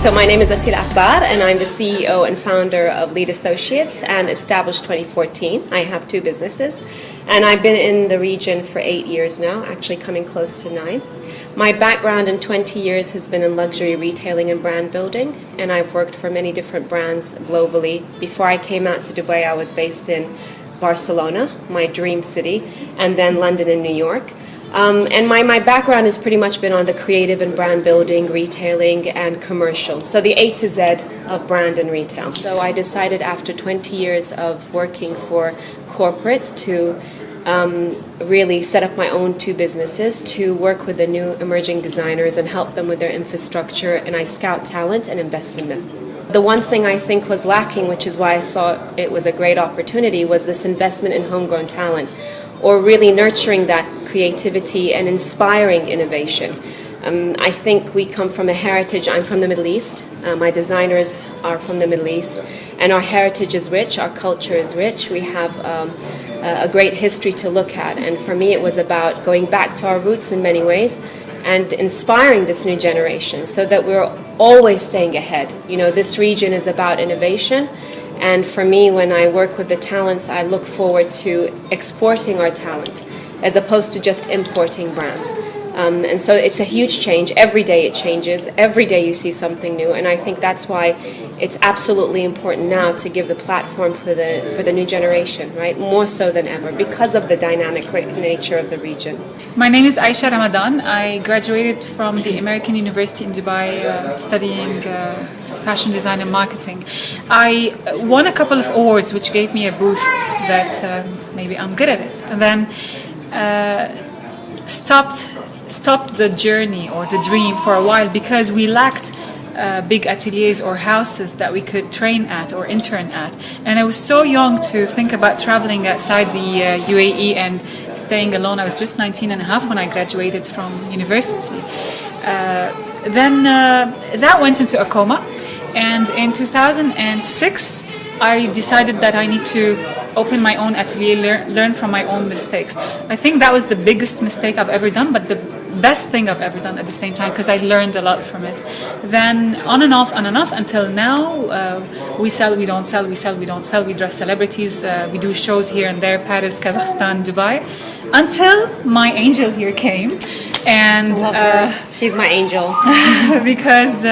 So my name is Asil Attar, and I'm the CEO and founder of Lead Associates, and established 2014. I have two businesses, and I've been in the region for 8 years now, actually coming close to 9. My background in 20 years has been in luxury retailing and brand building, and I've worked for many different brands globally. Before I came out to Dubai, I was based in Barcelona, my dream city, and then London and New York. And my background has pretty much been on the creative and brand building, retailing, and commercial. So the A to Z of brand and retail. So I decided after 20 years of working for corporates to really set up my own two businesses, to work with the new emerging designers and help them with their infrastructure, and I scout talent and invest in them. The one thing I think was lacking, which is why I saw it was a great opportunity, was this investment in homegrown talent, or really nurturing that creativity and inspiring innovation. I think we come from a heritage. I'm from the Middle East. My designers are from the Middle East, and our heritage is rich, our culture is rich. We have a great history to look at, and for me it was about going back to our roots in many ways and inspiring this new generation so that we're always staying ahead. You know, this region is about innovation. And for me, when I work with the talents, I look forward to exporting our talent as opposed to just importing brands. And so it's a huge change. Every day it changes. Every day you see something new. And I think that's why it's absolutely important now to give the platform for the new generation, right? More so than ever because of the dynamic nature of the region. My name is Aiisha Ramadan. I graduated from the American University in Dubai studying fashion design and marketing. I won a couple of awards which gave me a boost that maybe I'm good at it. And then stopped the journey or the dream for a while because we lacked big ateliers or houses that we could train at or intern at. And I was so young to think about traveling outside the UAE and staying alone. I was just 19 and a half when I graduated from university. Then that went into a coma, and in 2006 I decided that I need to open my own atelier, learn from my own mistakes. I think that was the biggest mistake I've ever done, but the best thing I've ever done at the same time because I learned a lot from it. Then on and off until now, we sell, we don't sell, we sell, we don't sell. We dress celebrities, we do shows here and there, Paris, Kazakhstan, Dubai, until my angel here came. And he's my angel. Because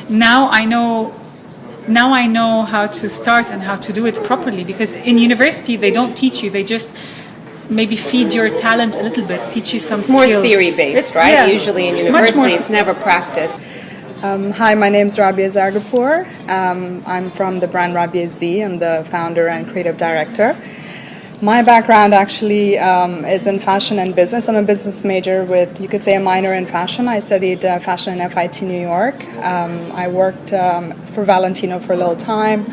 now I know how to start and how to do it properly, because in university they don't teach you, they just maybe feed your talent a little bit, teach you some skills. More theory-based, right? Yeah, usually in university it's never practiced. Hi, my name is Rabia Zargapur. I'm from the brand Rabia Z. I'm the founder and creative director. My background actually is in fashion and business. I'm a business major with, you could say, a minor in fashion. I studied fashion in FIT New York. I worked for Valentino for a little time.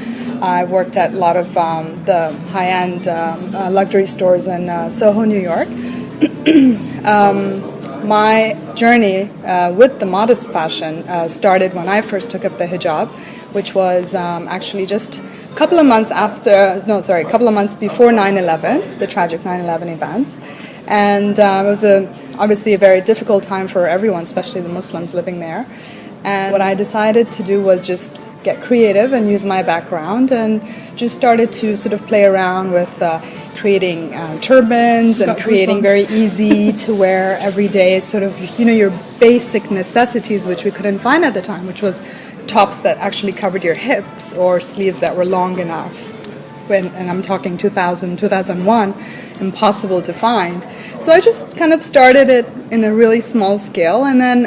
I worked at a lot of the high-end luxury stores in Soho, New York. My journey with the modest fashion started when I first took up the hijab, which was actually just a couple of months before 9/11, the tragic 9/11 events. And it was obviously a very difficult time for everyone, especially the Muslims living there. And what I decided to do was just get creative and use my background, and just started to sort of play around with creating turbans and creating very easy to wear everyday sort of, your basic necessities, which we couldn't find at the time, which was tops that actually covered your hips or sleeves that were long enough. And I'm talking 2000, 2001, impossible to find. So I just kind of started it in a really small scale, and then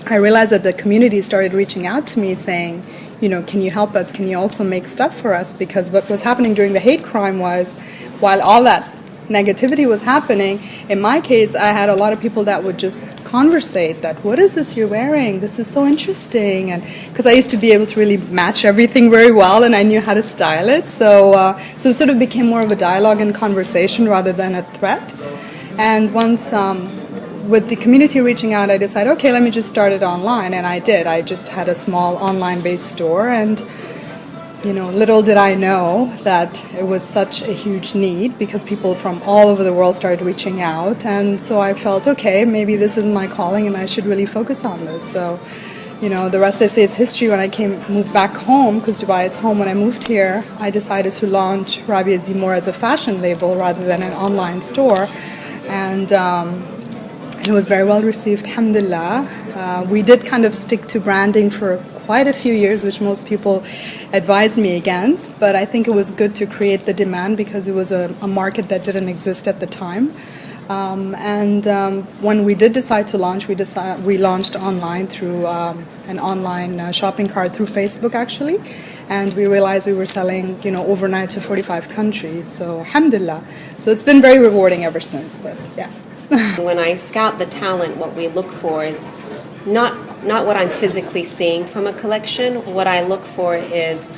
I realized that the community started reaching out to me saying, can you help us? Can you also make stuff for us? Because what was happening during the hate crime was, while all that negativity was happening, in my case, I had a lot of people that would just conversate that, what is this you're wearing? This is so interesting. And because I used to be able to really match everything very well, and I knew how to style it. So it sort of became more of a dialogue and conversation rather than a threat. And once with the community reaching out, I decided, okay, let me just start it online. And I did. I just had a small online-based store, and little did I know that it was such a huge need, because people from all over the world started reaching out. And so I felt, okay, maybe this is my calling and I should really focus on this. So The rest they say is history. When I moved back home, because Dubai is home, when I moved here, I decided to launch Rabia more as a fashion label rather than an online store. And it was very well received, alhamdulillah. We did kind of stick to branding for quite a few years, which most people advised me against. But I think it was good to create the demand because it was a market that didn't exist at the time. When we did decide to launch, we launched online through an online shopping cart through Facebook, actually. And we realized we were selling, overnight to 45 countries. So, alhamdulillah. So it's been very rewarding ever since. But yeah. When I scout the talent, what we look for is not what I'm physically seeing from a collection. What I look for is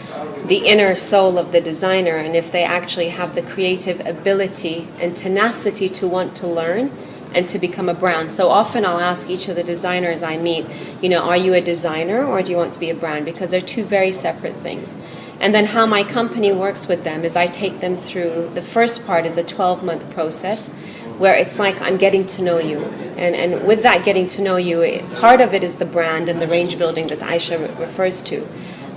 the inner soul of the designer, and if they actually have the creative ability and tenacity to want to learn and to become a brand. So often I'll ask each of the designers I meet, are you a designer or do you want to be a brand? Because they're two very separate things. And then how my company works with them is I take them through, the first part is a 12-month process where it's like I'm getting to know you. And with that getting to know you, part of it is the brand and the range building that Aiisha refers to.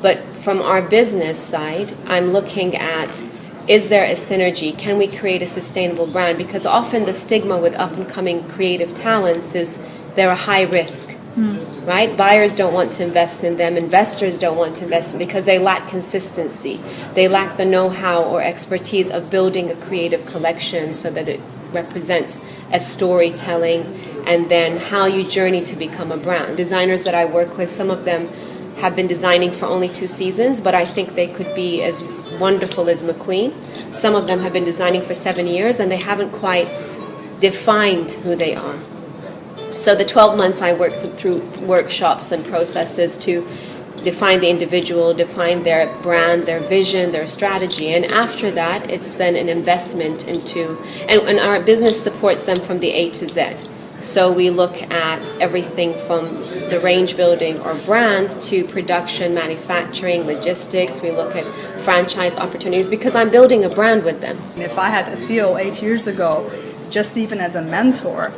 But from our business side, I'm looking at, is there a synergy? Can we create a sustainable brand? Because often the stigma with up-and-coming creative talents is they're a high risk, right? Buyers don't want to invest in them. Investors don't want to invest in them because they lack consistency. They lack the know-how or expertise of building a creative collection so that it represents as storytelling and then how you journey to become a brand. Designers that I work with, some of them have been designing for only 2 seasons, but I think they could be as wonderful as McQueen. Some of them have been designing for 7 years and they haven't quite defined who they are. So the 12 months I work through workshops and processes to define the individual, define their brand, their vision, their strategy. And after that, it's then an investment into, and our business supports them from the A to Z. So we look at everything from the range building or brand to production, manufacturing, logistics. We look at franchise opportunities because I'm building a brand with them. If I had Asil 8 years ago, just even as a mentor,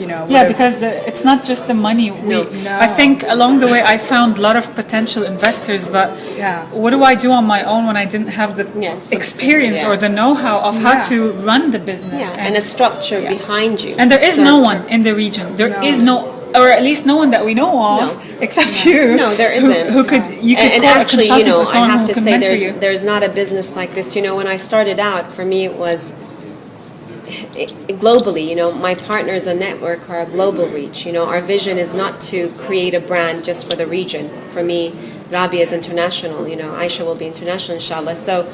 because it's not just the money. I think along the way I found a lot of potential investors, but what do I do on my own when I didn't have the experience or the know-how of how to run the business and a structure behind you. And there is no one in the region. There is no, or at least no one that we know of, except you. No, there isn't. Who could you could and call actually, a consultant or someone I have who to can say mentor there's not a business like this. When I started out, for me it was globally, my partners and network are a global reach. Our vision is not to create a brand just for the region. For me, Rabia is international. Aiisha will be international, inshallah. So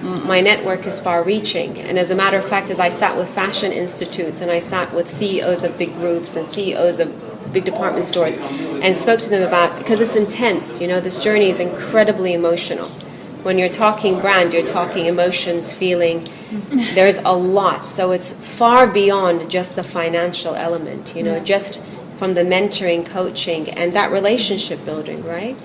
my network is far-reaching. And as a matter of fact, as I sat with fashion institutes and I sat with CEOs of big groups and CEOs of big department stores and spoke to them about, because it's intense, this journey is incredibly emotional. When you're talking brand, you're talking emotions, feeling. There's a lot. So it's far beyond just the financial element, just from the mentoring, coaching, and that relationship building, right?